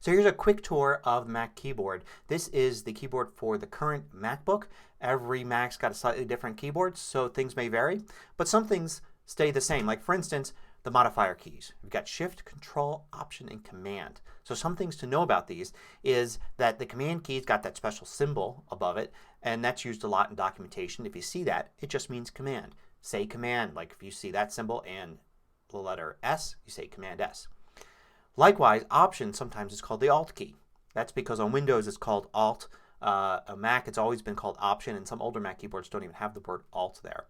So here's a quick tour of the Mac keyboard. This is the keyboard for the current MacBook. Every Mac's got a slightly different keyboard, so things may vary, but some things stay the same. Like for instance, the modifier keys. We've got Shift, Control, Option, and Command. So some things to know about these is that the Command key's got that special symbol above it, and that's used a lot in documentation. If you see that, it just means Command. Say Command, like if you see that symbol and the letter S, you say Command S. Likewise, Option sometimes is called the Alt key. That's because on Windows it's called Alt. A Mac it's always been called Option, and some older Mac keyboards don't even have the word Alt there.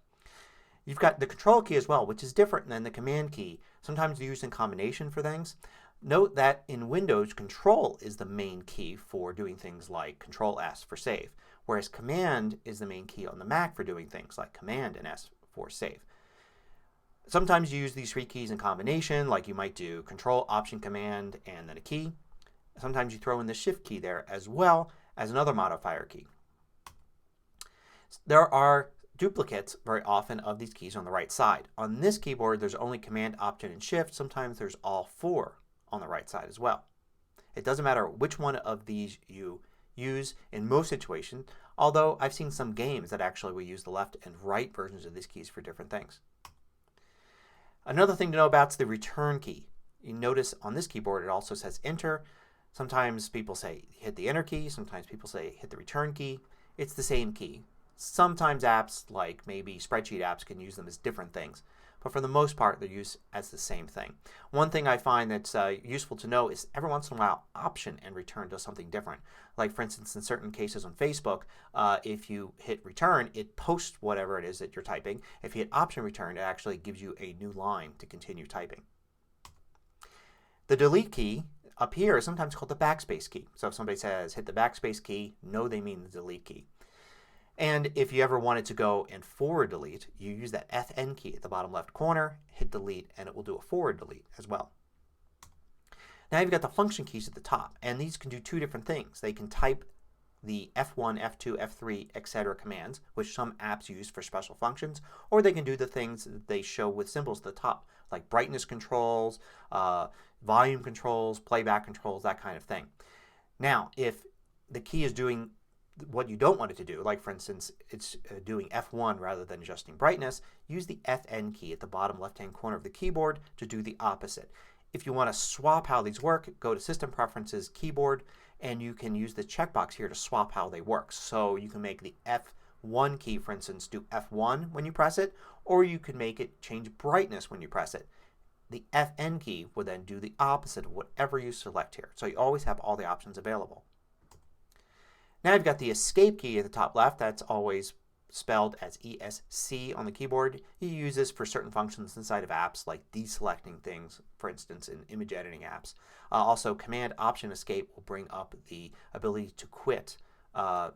You've got the Control key as well, which is different than the Command key. Sometimes used in combination for things. Note that in Windows, Control is the main key for doing things like Control S for save, whereas Command is the main key on the Mac for doing things like Command and S for save. Sometimes you use these three keys in combination, like you might do Control, Option, Command, and then a key. Sometimes you throw in the Shift key there as well as another modifier key. There are duplicates very often of these keys on the right side. On this keyboard there's only Command, Option, and Shift. Sometimes there's all four on the right side as well. It doesn't matter which one of these you use in most situations, although I've seen some games that actually will use the left and right versions of these keys for different things. Another thing to know about is the return key. You notice on this keyboard it also says Enter. Sometimes people say hit the Enter key. Sometimes people say hit the return key. It's the same key. Sometimes apps like maybe spreadsheet apps can use them as different things. But for the most part they're used as the same thing. One thing I find that's useful to know is every once in a while Option and Return does something different. Like for instance in certain cases on Facebook if you hit Return it posts whatever it is that you're typing. If you hit Option Return it actually gives you a new line to continue typing. The Delete key up here is sometimes called the backspace key. So if somebody says hit the backspace key, know they mean the Delete key. And if you ever wanted to go and forward delete, you use that FN key at the bottom left corner, hit delete, and it will do a forward delete as well. Now you've got the function keys at the top, and these can do two different things. They can type the F1, F2, F3, etc. commands, which some apps use for special functions, or they can do the things that they show with symbols at the top, like brightness controls, volume controls, playback controls, that kind of thing. Now if the key is doing what you don't want it to do, like for instance it's doing F1 rather than adjusting brightness, use the FN key at the bottom left hand corner of the keyboard to do the opposite. If you want to swap how these work, go to System Preferences, Keyboard, and you can use the checkbox here to swap how they work. So you can make the F1 key for instance do F1 when you press it, or you can make it change brightness when you press it. The FN key will then do the opposite of whatever you select here. So you always have all the options available. Now you've got the Escape key at the top left. That's always spelled as ESC on the keyboard. You use this for certain functions inside of apps like deselecting things, for instance in image editing apps. Also Command, Option, Escape will bring up the ability to quit an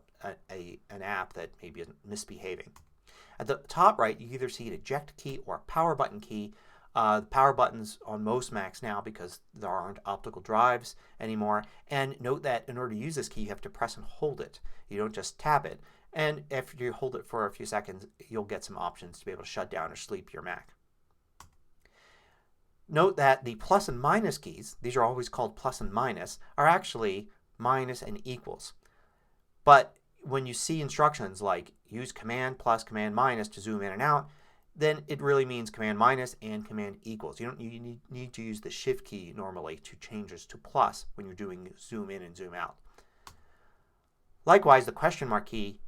app that maybe is misbehaving. At the top right you either see an Eject key or a Power button key. The power buttons on most Macs now because there aren't optical drives anymore. And note that in order to use this key you have to press and hold it. You don't just tap it. And if you hold it for a few seconds you'll get some options to be able to shut down or sleep your Mac. Note that the plus and minus keys, these are always called plus and minus, are actually minus and equals. But when you see instructions like use Command plus Command minus to zoom in and out, then it really means Command minus and Command equals. You need to use the Shift key normally to change this to plus when you're doing zoom in and zoom out. Likewise the question mark key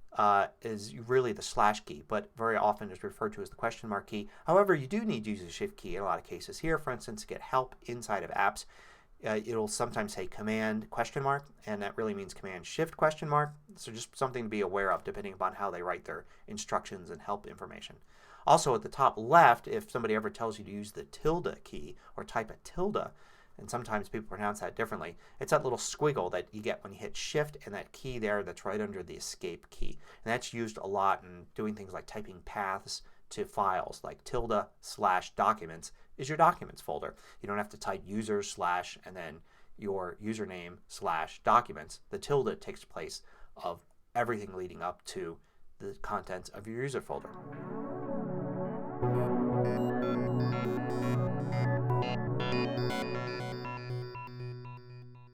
is really the slash key, but very often is referred to as the question mark key. However you do need to use the Shift key in a lot of cases. Here for instance to get help inside of apps it will sometimes say Command question mark, and that really means Command Shift question mark. So just something to be aware of depending upon how they write their instructions and help information. Also at the top left if somebody ever tells you to use the tilde key or type a tilde, and sometimes people pronounce that differently, it's that little squiggle that you get when you hit Shift and that key there that's right under the Escape key. And that's used a lot in doing things like typing paths to files, like tilde/documents is your documents folder. You don't have to type user/ and then your username/documents. The tilde takes place of everything leading up to the contents of your user folder.